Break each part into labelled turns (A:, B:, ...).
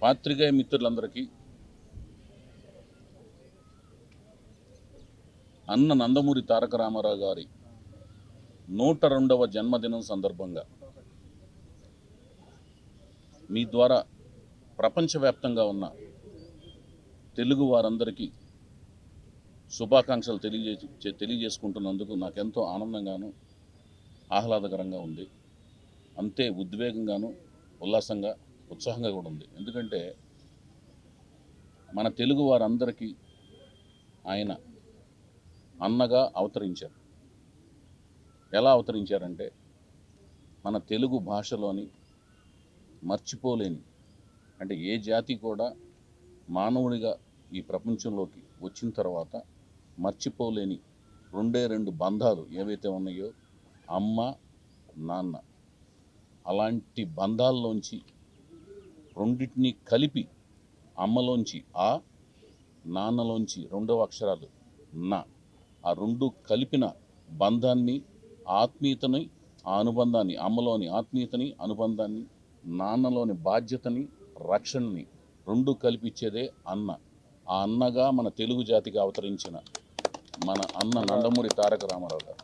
A: పాత్రికేయ మిత్రులందరికీ అన్న నందమూరి తారక రామారావు గారి 102వ జన్మదినం సందర్భంగా మీ ద్వారా ప్రపంచవ్యాప్తంగా ఉన్న తెలుగు వారందరికీ శుభాకాంక్షలు తెలియజేసుకుంటున్నందుకు నాకెంతో ఆనందంగాను ఆహ్లాదకరంగా ఉంది. అంతే ఉద్వేగంగాను ఉల్లాసంగా ఉత్సాహంగా కూడా ఉంది. ఎందుకంటే మన తెలుగు వారందరికీ ఆయన అన్నగా అవతరించారు. ఎలా అవతరించారంటే మన తెలుగు భాషలోని మర్చిపోలేని, అంటే ఏ జాతి కూడా మానవుడిగా ఈ ప్రపంచంలోకి వచ్చిన తర్వాత మర్చిపోలేని రెండు బంధాలు ఏవైతే ఉన్నాయో అమ్మ నాన్న, అలాంటి బంధాల్లోంచి రెండింటినీ కలిపి అమ్మలోంచి ఆ, నాన్నలోంచి రెండవ అక్షరాలు నా, ఆ రెండు కలిపిన బంధాన్ని, ఆత్మీయతని, ఆ అనుబంధాన్ని, అమ్మలోని ఆత్మీయతని, అనుబంధాన్ని, నాన్నలోని బాధ్యతని, రక్షణని రెండు కల్పించేదే అన్న. ఆ అన్నగా మన తెలుగు జాతికి అవతరించిన మన అన్న నందమూరి తారక రామారావు గారు.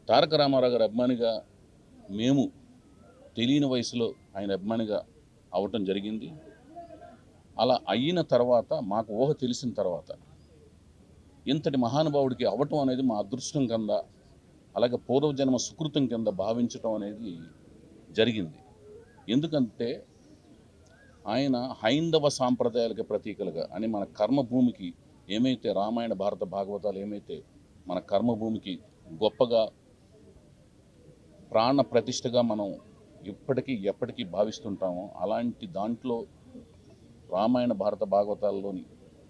A: తారక రామారావు గారి అభిమానిగా మేము తెలియని వయసులో ఆయన అభిమానిగా అవటం జరిగింది. అలా అయిన తర్వాత, మాకు ఊహ తెలిసిన తర్వాత, ఇంతటి మహానుభావుడికి అవ్వటం అనేది మా అదృష్టం కింద, అలాగే పూర్వజన్మ సుకృతం కింద భావించటం అనేది జరిగింది. ఎందుకంటే ఆయన హైందవ సాంప్రదాయాలకి ప్రతీకలుగా అని మన కర్మభూమికి ఏమైతే రామాయణ భారత భాగవతాలు ఏమైతే మన కర్మభూమికి గొప్పగా ప్రాణ ప్రతిష్టగా మనం ఇప్పటికీ ఎప్పటికీ భావిస్తుంటామో, అలాంటి దాంట్లో రామాయణ భారత భాగవతాల్లోని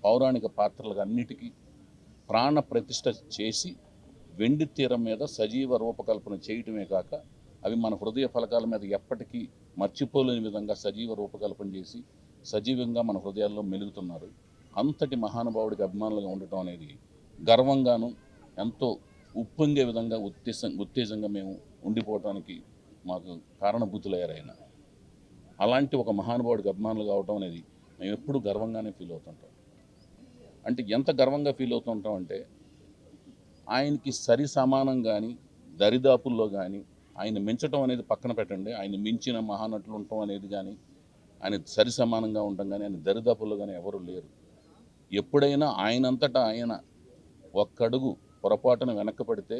A: పౌరాణిక పాత్రలుగా అన్నిటికీ ప్రాణ ప్రతిష్ఠ చేసి వెండి తీరం మీద సజీవ రూపకల్పన చేయటమే కాక అవి మన హృదయ ఫలకాల మీద ఎప్పటికీ మర్చిపోలేని విధంగా సజీవ రూపకల్పన చేసి సజీవంగా మన హృదయాల్లో మెలుగుతున్నారు. అంతటి మహానుభావుడికి అభిమానులుగా ఉండటం అనేది గర్వంగాను, ఎంతో ఉప్పొంగే విధంగా ఉత్తేజంగా మేము ఉండిపోవటానికి మాకు కారణభూతులయ్యారు ఆయన. అలాంటి ఒక మహానుభావుడికి అభిమానులు కావటం అనేది మేము ఎప్పుడూ గర్వంగానే ఫీల్ అవుతుంటాం. అంటే ఎంత గర్వంగా ఫీల్ అవుతుంటాం అంటే, ఆయనకి సరి సమానం కానీ దరిదాపుల్లో కానీ ఆయన మించటం అనేది పక్కన పెట్టండి, ఆయన మించిన మహానటులు ఉండటం అనేది కానీ, ఆయన సరి సమానంగా ఉండటం కానీ, ఆయన దరిదాపుల్లో కానీ ఎవరు లేరు. ఎప్పుడైనా ఆయనంతటా ఆయన ఒక్కడుగు పొరపాటున వెనక్కపడితే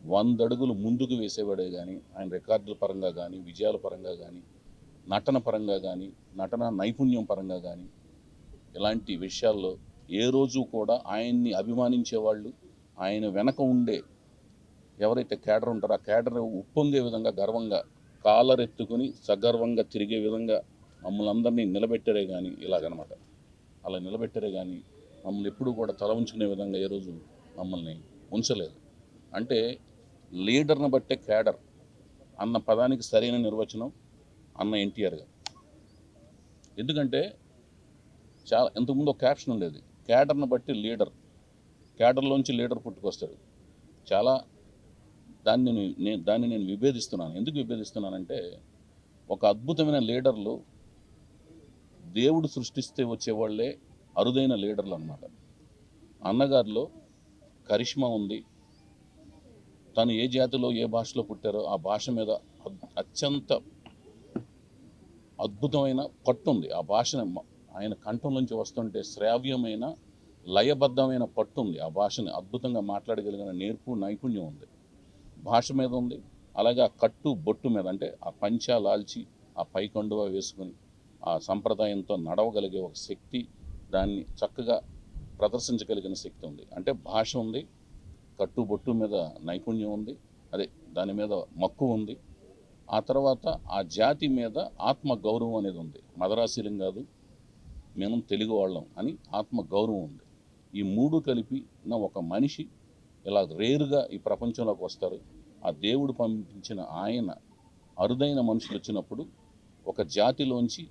A: 100 అడుగులు ముందుకు వేసేవాడే కానీ, ఆయన రికార్డుల పరంగా కానీ, విజయాల పరంగా కానీ, నటన పరంగా కానీ, నటన నైపుణ్యం పరంగా కానీ, ఇలాంటి విషయాల్లో ఏ రోజు కూడా ఆయన్ని అభిమానించేవాళ్ళు, ఆయన వెనక ఉండే ఎవరైతే కేడర్ ఉంటారో ఆ కేడర్ ఉప్పొంగే విధంగా గర్వంగా కాలరెత్తుకుని సగర్వంగా తిరిగే విధంగా మమ్మల్ని అందరినీ నిలబెట్టారే కానీ, ఇలాగనమాట అలా నిలబెట్టారే కానీ మమ్మల్ని ఎప్పుడూ కూడా తల ఉంచుకునే విధంగా ఏ రోజు మమ్మల్ని ఉంచలేదు. అంటే లీడర్ని బట్టే కేడర్ అన్న పదానికి సరైన నిర్వచనం అన్న ఎన్టీఆర్ గారు. ఎందుకంటే చాలా ఇంతకుముందు ఒక క్యాప్షన్ ఉండేది, క్యాడర్ని బట్టి లీడర్, క్యాడర్లోంచి లీడర్ పుట్టుకొస్తాడు. చాలా దాన్ని నేను విభేదిస్తున్నాను. ఎందుకు విభేదిస్తున్నానంటే, ఒక అద్భుతమైన లీడర్లు దేవుడు సృష్టిస్తే వచ్చేవాళ్ళే అరుదైన లీడర్లు అన్నమాట. అన్నగారిలో కరిష్మా ఉంది. తను ఏ జాతిలో ఏ భాషలో పుట్టారో ఆ భాష మీద అత్యంత అద్భుతమైన పట్టు ఉంది. ఆ భాషను ఆయన కంఠం నుంచి వస్తుంటే శ్రావ్యమైన లయబద్ధమైన పట్టు ఉంది. ఆ భాషని అద్భుతంగా మాట్లాడగలిగిన నేర్పు నైపుణ్యం ఉంది, భాష మీద ఉంది. అలాగే ఆ కట్టు బొట్టు మీద, అంటే ఆ పంచా లాల్చి ఆ పైకండువ వేసుకుని ఆ సంప్రదాయంతో నడవగలిగే ఒక శక్తి, దాన్ని చక్కగా ప్రదర్శించగలిగిన శక్తి ఉంది. అంటే భాష ఉంది, కట్టు బొట్టు మీద నైపుణ్యం ఉంది, అదే దాని మీద మక్కువ ఉంది. ఆ తర్వాత ఆ జాతి మీద ఆత్మ గౌరవం అనేది ఉంది. మదరాసీలం కాదు, మేము తెలుగు వాళ్ళం అని ఆత్మ గౌరవం ఉంది. ఈ మూడు కలిపి ఒక మనిషి ఇలా రేరుగా ఈ ప్రపంచంలోకి వస్తారు. ఆ దేవుడు పంపించిన ఆయన అరుదైన మనుషులు వచ్చినప్పుడు ఒక జాతిలోంచి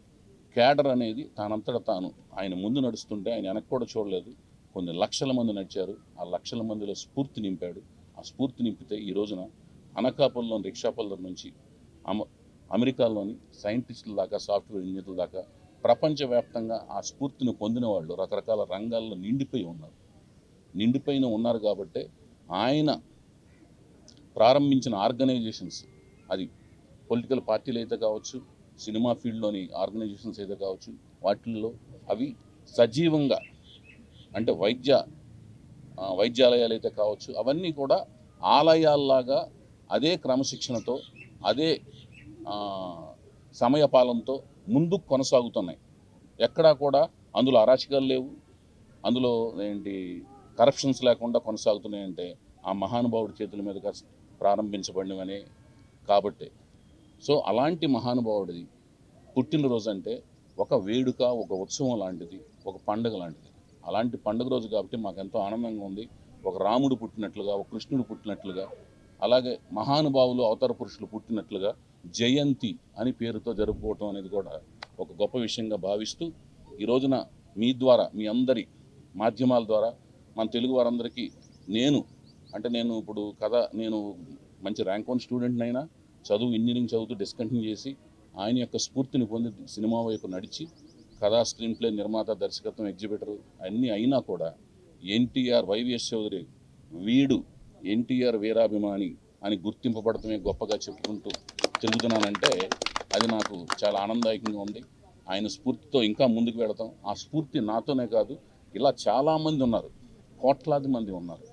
A: క్యాడర్ అనేది తానంతట తాను ఆయన ముందు నడుస్తుంటే ఆయన వెనక్కి కూడా చూడలేదు. కొన్ని లక్షల మంది నడిచారు. ఆ లక్షల మందిలో స్ఫూర్తి నింపాడు. ఆ స్ఫూర్తి నింపితే ఈ రోజున అనకాపల్లిలోని రిక్షాపల్లర్ నుంచి అమెరికాలోని సైంటిస్టుల దాకా, సాఫ్ట్వేర్ ఇంజనీర్ల దాకా ప్రపంచవ్యాప్తంగా ఆ స్ఫూర్తిని పొందిన వాళ్ళు రకరకాల రంగాల్లో నిండిపోయిన ఉన్నారు. కాబట్టి ఆయన ప్రారంభించిన ఆర్గనైజేషన్స్, అది పొలిటికల్ పార్టీలు అయితే కావచ్చు, సినిమా ఫీల్డ్లోని ఆర్గనైజేషన్స్ అయితే కావచ్చు, వాటిల్లో అవి సజీవంగా, అంటే వైద్యాలయాలు అయితే కావచ్చు, అవన్నీ కూడా ఆలయాల్లాగా అదే క్రమశిక్షణతో, అదే సమయపాలనతో ముందుకు కొనసాగుతున్నాయి. ఎక్కడా కూడా అందులో అరాచకాలు లేవు, అందులో కరప్షన్స్ లేకుండా కొనసాగుతున్నాయంటే ఆ మహానుభావుడి చేతుల మీదుగా ప్రారంభించబడినవనే కాబట్టి. సో అలాంటి మహానుభావుడిది పుట్టినరోజు అంటే ఒక వేడుక, ఒక ఉత్సవం లాంటిది, ఒక పండుగ లాంటిది. అలాంటి పండుగ రోజు కాబట్టి మాకు ఎంతో ఆనందంగా ఉంది. ఒక రాముడు పుట్టినట్లుగా, ఒక కృష్ణుడు పుట్టినట్లుగా, అలాగే మహానుభావులు అవతార పురుషులు పుట్టినట్లుగా జయంతి అని పేరుతో జరుపుకోవటం అనేది కూడా ఒక గొప్ప విషయంగా భావిస్తూ, ఈ రోజున మీ ద్వారా, మీ అందరి మాధ్యమాల ద్వారా మన తెలుగు వారందరికీ నేను ఇప్పుడు నేను మంచి ర్యాంక్ 1 స్టూడెంట్నైనా ఇంజనీరింగ్ చదువుతూ డిస్కంటిన్యూ చేసి ఆయన యొక్క స్ఫూర్తిని పొంది సినిమా వైపు నడిచి కథా, స్క్రీన్ ప్లే, నిర్మాత, దర్శకత్వం, ఎగ్జిబిటరు అన్నీ అయినా కూడా వైవిఎస్ చౌదరి వీడు ఎన్టీఆర్ వీరాభిమాని అని గుర్తింపబడటమే గొప్పగా చెప్పుకుంటూ తిరుగుతున్నానంటే అది నాకు చాలా ఆనందదాయకంగా ఉంది. ఆయన స్ఫూర్తితో ఇంకా ముందుకు వెళతాం. ఆ స్ఫూర్తి నాతోనే కాదు, ఇలా చాలామంది ఉన్నారు, కోట్లాది మంది ఉన్నారు.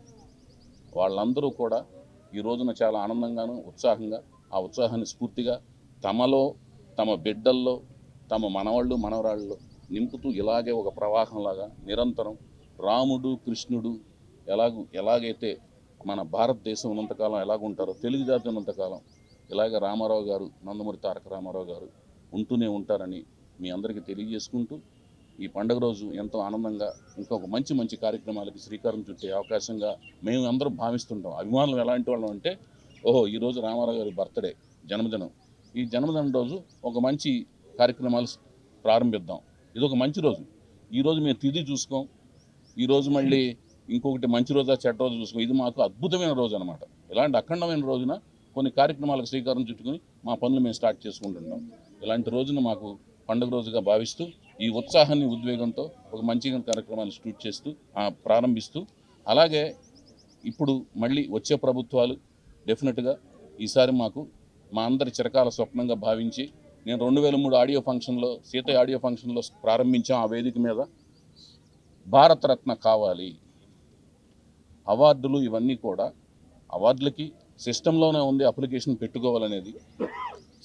A: వాళ్ళందరూ కూడా ఈ రోజున చాలా ఆనందంగాను, ఉత్సాహంగా, ఆ ఉత్సాహాన్ని స్ఫూర్తిగా తమలో, తమ బిడ్డల్లో, తమ మనవాళ్ళు మనవరాళ్ళు నింపుతూ ఇలాగే ఒక ప్రవాహంలాగా నిరంతరం రాముడు, కృష్ణుడు ఎలాగైతే మన భారతదేశం ఉన్నంతకాలం ఎలాగుంటారో, తెలుగు జాతి ఉన్నంతకాలం ఇలాగ రామారావు గారు, నందమూరి తారక రామారావు గారు ఉంటూనే ఉంటారని మీ అందరికీ తెలియజేసుకుంటూ, ఈ పండుగ రోజు ఎంతో ఆనందంగా ఇంకొక మంచి కార్యక్రమాలకి శ్రీకారం చుట్టే అవకాశంగా మేము అందరం భావిస్తుంటాం. అభిమానులు ఎలాంటి వాళ్ళం అంటే, ఈరోజు రామారావు గారి బర్త్డే, జన్మదినం. ఈ జన్మదినం రోజు ఒక మంచి కార్యక్రమాలు ప్రారంభిద్దాం. ఇది ఒక మంచి రోజు. ఈరోజు మేము తిథి చూసుకోం, ఈరోజు మళ్ళీ ఇంకొకటి మంచి రోజా చెడ్డ రోజు చూసుకోం. ఇది మాకు అద్భుతమైన రోజు అనమాట. ఇలాంటి అఖండమైన రోజున కొన్ని కార్యక్రమాలకు శ్రీకారం చుట్టుకుని మా పనులు మేము స్టార్ట్ చేసుకుంటున్నాం. ఇలాంటి రోజున మాకు పండుగ రోజుగా భావిస్తూ, ఈ ఉత్సాహాన్ని, ఉద్వేగంతో ఒక మంచి కార్యక్రమాన్ని ప్రారంభిస్తూ, అలాగే ఇప్పుడు మళ్ళీ వచ్చే ప్రభుత్వాలు డెఫినెట్గా ఈసారి మా అందరి చిరకాల స్వప్నంగా భావించి, నేను 2003 సీతయ్య ఆడియో ఫంక్షన్లో ప్రారంభించాం. ఆ వేదిక మీద భారతరత్న కావాలి, అవార్డులు ఇవన్నీ కూడా, అవార్డులకి సిస్టంలోనే ఉంది అప్లికేషన్ పెట్టుకోవాలనేది.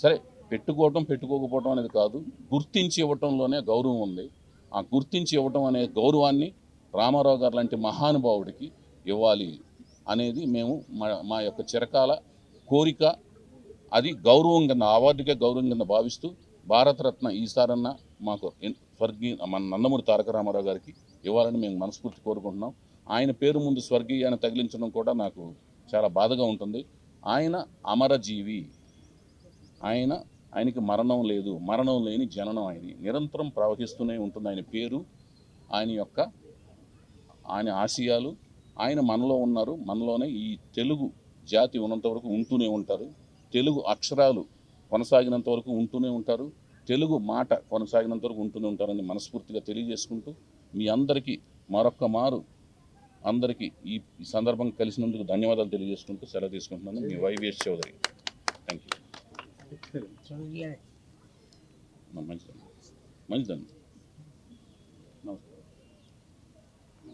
A: సరే, పెట్టుకోకపోవటం అనేది కాదు, గుర్తించి ఇవ్వటంలోనే గౌరవం ఉంది. ఆ గుర్తించి ఇవ్వటం అనే గౌరవాన్ని రామారావు గారు లాంటి మహానుభావుడికి ఇవ్వాలి అనేది మేము మా యొక్క చిరకాల కోరిక. అది గౌరవం కింద, అవార్డుకే గౌరవం కింద భావిస్తూ, భారతరత్న ఈసారన్నా మాకు మన నందమూరి తారక రామారావు గారికి ఇవ్వాలని మేము మనస్ఫూర్తి కోరుకుంటున్నాం. ఆయన పేరు ముందు స్వర్గీయాన్ని తగిలించడం కూడా నాకు చాలా బాధగా ఉంటుంది. ఆయన అమరజీవి, ఆయన ఆయనకి మరణం లేదు, మరణం లేని జననం ఆయన నిరంతరం ప్రవహిస్తూనే ఉంటుంది. ఆయన పేరు, ఆయన ఆశయాలు, ఆయన మనలో ఉన్నారు. మనలోనే ఈ తెలుగు జాతి ఉన్నంత వరకు ఉంటూనే ఉంటారు. తెలుగు అక్షరాలు కొనసాగినంత వరకు ఉంటూనే ఉంటారు. తెలుగు మాట కొనసాగినంత వరకు ఉంటూనే ఉంటారని మనస్ఫూర్తిగా తెలియజేసుకుంటూ, మీ అందరికీ మరొక్క మారు అందరికీ ఈ సందర్భంగా కలిసినందుకు ధన్యవాదాలు తెలియజేసుకుంటూ సెలవు తీసుకుంటున్నాను. మీ వైవిఎస్ చౌదరి. Thank you. మంచిదండి.